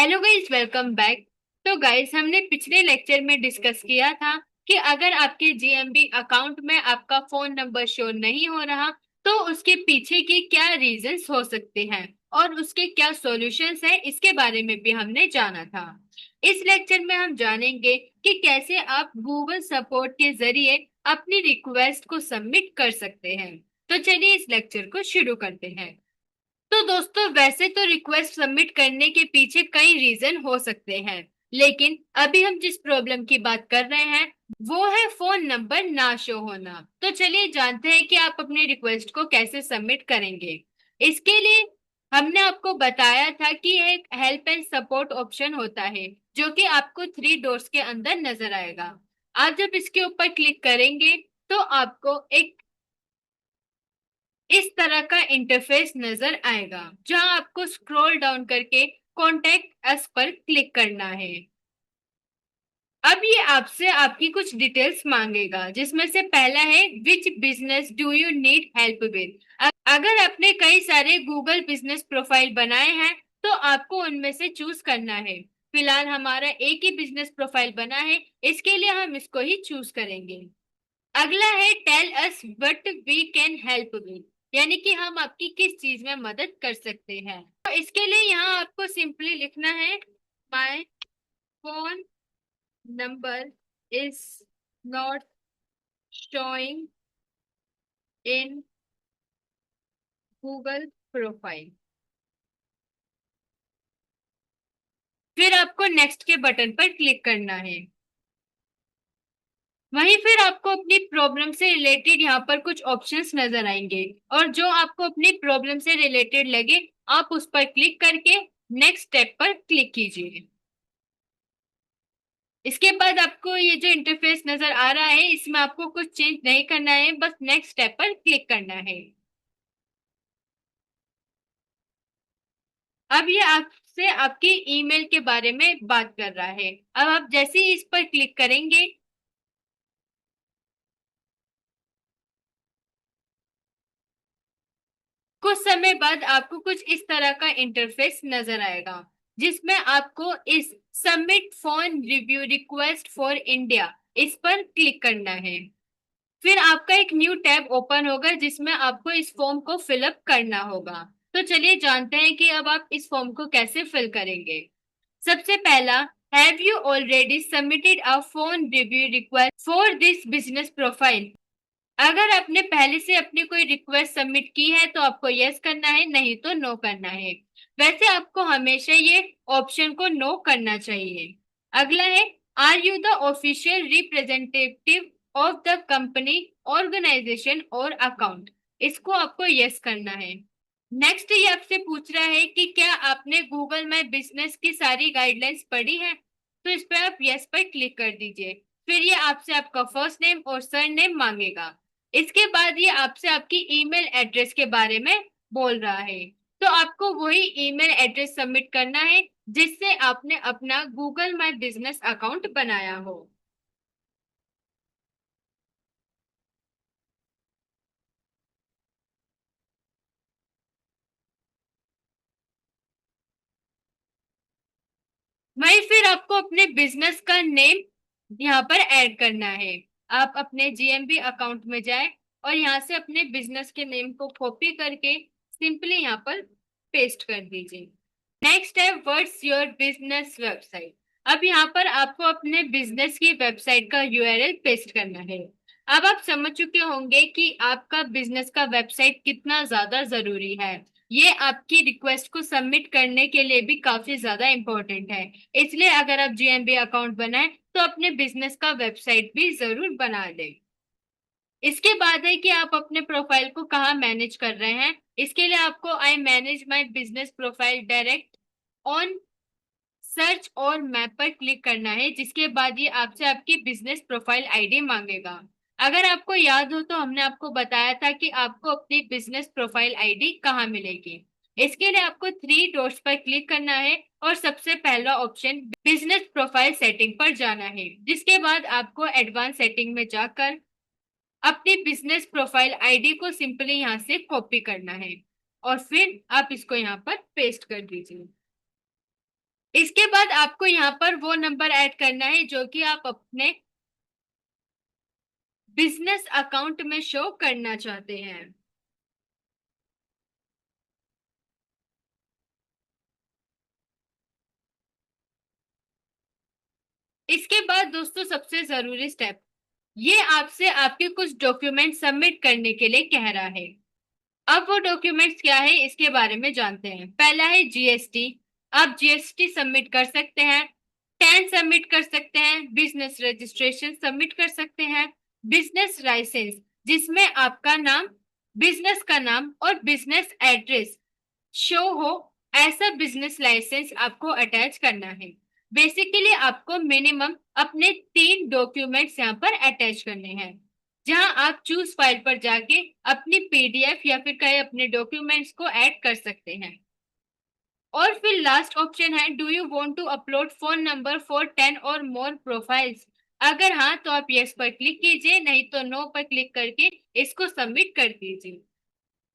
Hello guys, welcome back. तो guys, हमने पिछले लेक्चर में डिस्कस किया था कि अगर आपके जीएमबी अकाउंट में आपका फोन नंबर शो नहीं हो रहा तो उसके पीछे की क्या रीजंस हो सकते हैं और उसके क्या सॉल्यूशंस हैं, इसके बारे में भी हमने जाना था। इस लेक्चर में हम जानेंगे कि कैसे आप गूगल सपोर्ट के जरिए अपनी रिक्वेस्ट को सबमिट कर सकते हैं। तो चलिए इस लेक्चर को शुरू करते हैं। तो दोस्तों, वैसे तो रिक्वेस्ट सबमिट करने के पीछे कई रीजन हो सकते हैं, लेकिन अभी हम जिस प्रॉब्लम की बात कर रहे हैं वो है फोन नंबर ना शो होना। तो चलिए जानते हैं कि आप अपनी रिक्वेस्ट को कैसे सबमिट करेंगे। इसके लिए हमने आपको बताया था कि एक हेल्प एंड सपोर्ट ऑप्शन होता है जो कि आपको थ्री डॉट्स के अंदर नजर आएगा। आप जब इसके ऊपर क्लिक करेंगे तो आपको एक इस तरह का इंटरफेस नजर आएगा जहां आपको स्क्रॉल डाउन करके कॉन्टेक्ट अस पर क्लिक करना है। अब ये आपसे आपकी कुछ डिटेल्स मांगेगा, जिसमें से पहला है which business do you need help with. अगर आपने कई सारे गूगल बिजनेस प्रोफाइल बनाए हैं तो आपको उनमें से चूज करना है। फिलहाल हमारा एक ही बिजनेस प्रोफाइल बना है, इसके लिए हम इसको ही चूज करेंगे। अगला है tell us what we can help with, यानी कि हम आपकी किस चीज में मदद कर सकते हैं। तो इसके लिए यहाँ आपको सिंपली लिखना है my phone number is not showing in Google profile. फिर आपको नेक्स्ट के बटन पर क्लिक करना है। वहीं फिर आपको अपनी प्रॉब्लम से रिलेटेड यहाँ पर कुछ ऑप्शंस नजर आएंगे, और जो आपको अपनी प्रॉब्लम से रिलेटेड लगे आप उस पर क्लिक करके नेक्स्ट स्टेप पर क्लिक कीजिए। इसके बाद आपको ये जो इंटरफेस नजर आ रहा है इसमें आपको कुछ चेंज नहीं करना है, बस नेक्स्ट स्टेप पर क्लिक करना है। अब ये आपसे आपके ईमेल के बारे में बात कर रहा है। अब आप जैसे ही इस पर क्लिक करेंगे कुछ समय बाद आपको कुछ इस तरह का इंटरफेस नजर आएगा, जिसमें आपको इस submit phone review request for India इस पर क्लिक करना है। फिर आपका एक न्यू टैब ओपन होगा जिसमें आपको इस फॉर्म को फिलअप करना होगा। तो चलिए जानते हैं कि अब आप इस फॉर्म को कैसे फिल करेंगे। सबसे पहला, have you already submitted a phone review request for this business profile. अगर आपने पहले से अपनी कोई रिक्वेस्ट सबमिट की है तो आपको यस करना है, नहीं तो नो करना है। वैसे आपको हमेशा ये ऑप्शन को नो करना चाहिए। अगला है, are you the official representative of the company organization और अकाउंट। इसको आपको यस करना है। नेक्स्ट ये आपसे पूछ रहा है कि क्या आपने गूगल माई बिजनेस की सारी गाइडलाइंस पढ़ी है, तो इस पर आप यस पर क्लिक कर दीजिए। फिर ये आपसे आपका फर्स्ट नेम और सर नेम मांगेगा। इसके बाद ये आपसे आपकी ईमेल एड्रेस के बारे में बोल रहा है, तो आपको वही ईमेल एड्रेस सबमिट करना है जिससे आपने अपना गूगल माई बिजनेस अकाउंट बनाया हो। वही फिर आपको अपने बिजनेस का नेम यहाँ पर ऐड करना है। आप अपने जीएमबी अकाउंट में जाए और यहाँ से अपने बिजनेस के नेम को कॉपी करके सिंपली यहाँ पर पेस्ट कर दीजिए। नेक्स्ट है व्हाट्स योर बिजनेस वेबसाइट। अब यहाँ पर आपको अपने बिजनेस की वेबसाइट का यूआरएल पेस्ट करना है। अब आप समझ चुके होंगे कि आपका बिजनेस का वेबसाइट कितना ज्यादा जरूरी है। ये आपकी रिक्वेस्ट को सबमिट करने के लिए भी काफी ज्यादा इंपॉर्टेंट है। इसलिए अगर आप जीएमबी अकाउंट बनाए तो अपने बिजनेस का वेबसाइट भी जरूर बना लें। इसके बाद है कि आप अपने प्रोफाइल को कहाँ मैनेज कर रहे हैं। इसके लिए आपको I manage my business profile direct on search और मैप पर क्लिक करना है, जिसके बाद ये आपसे आपकी बिजनेस प्रोफाइल आईडी मांगेगा। अगर आपको याद हो तो हमने आपको बताया था कि आपको अपनी बिजनेस प्रोफाइल आईडी कहाँ मिलेगी। इसके लिए आपको थ्री डॉट्स पर क्लिक करना है और सबसे पहला ऑप्शन बिजनेस प्रोफाइल सेटिंग पर जाना है, जिसके बाद आपको एडवांस सेटिंग में जाकर अपनी बिजनेस प्रोफाइल आईडी को सिंपली यहाँ से कॉपी करना है और फिर आप इसको यहाँ पर पेस्ट कर दीजिए। इसके बाद आपको यहाँ पर वो नंबर ऐड करना है जो कि आप अपने बिजनेस अकाउंट में शो करना चाहते हैं। इसके बाद दोस्तों सबसे जरूरी स्टेप, ये आपसे आपके कुछ डॉक्यूमेंट सबमिट करने के लिए कह रहा है। अब वो डॉक्यूमेंट्स क्या है इसके बारे में जानते हैं। पहला है जीएसटी। आप जीएसटी सबमिट कर सकते हैं, टैन सबमिट कर सकते हैं, बिजनेस रजिस्ट्रेशन सबमिट कर सकते हैं, बिजनेस लाइसेंस जिसमें आपका नाम, बिजनेस का नाम और बिजनेस एड्रेस शो हो, ऐसा बिजनेस लाइसेंस आपको अटैच करना है। बेसिकली आपको मिनिमम अपने 3 डॉक्यूमेंट्स यहाँ पर अटैच करने हैं, जहां आप चूज फाइल पर जाके अपनी पीडीएफ या फिर कई अपने डॉक्यूमेंट्स को ऐड कर सकते हैं। और फिर लास्ट ऑप्शन है, do you want to upload phone number for 10 और मोर प्रोफाइल्स। अगर हाँ तो आप यस पर क्लिक कीजिए, नहीं तो नो पर क्लिक करके इसको सबमिट कर दीजिए।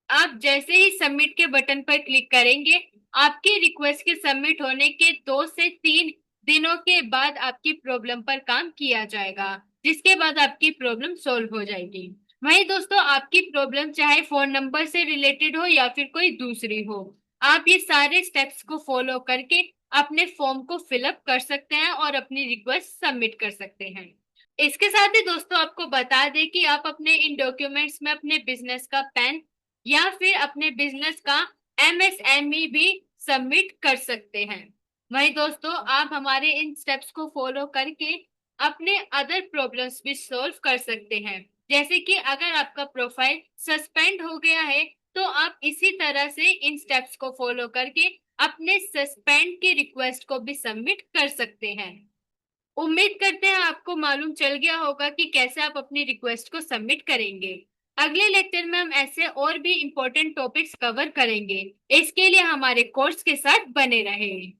आप जैसे ही सबमिट के बटन पर क्लिक करेंगे, आपकी रिक्वेस्ट के सबमिट होने के 2 से 3 दिनों के बाद आपकी प्रॉब्लम पर काम किया जाएगा, जिसके बाद आपकी प्रॉब्लम सॉल्व हो जाएगी। वहीं दोस्तों आपकी प्रॉब्लम चाहे फोन नंबर से रिलेटेड हो या फिर कोई दूसरी हो, आप ये सारे स्टेप्स को फॉलो करके अपने फॉर्म को फिलअप कर सकते हैं और अपनी रिक्वेस्ट सबमिट कर सकते हैं। इसके साथ ही दोस्तों आपको बता दें कि आप अपने इन डॉक्यूमेंट्स में अपने बिजनेस का पैन या फिर अपने बिजनेस का एमएसएमई भी सबमिट कर सकते हैं। वहीं दोस्तों आप हमारे इन स्टेप्स को फॉलो करके अपने अदर प्रॉब्लम्स भी सॉल्व कर सकते हैं। जैसे कि अगर आपका प्रोफाइल सस्पेंड हो गया है तो आप इसी तरह से इन स्टेप्स को फॉलो करके अपने सस्पेंड की रिक्वेस्ट को भी सबमिट कर सकते हैं। उम्मीद करते हैं आपको मालूम चल गया होगा कि कैसे आप अपनी रिक्वेस्ट को सबमिट करेंगे। अगले लेक्चर में हम ऐसे और भी इम्पोर्टेंट टॉपिक्स कवर करेंगे। इसके लिए हमारे कोर्स के साथ बने रहें।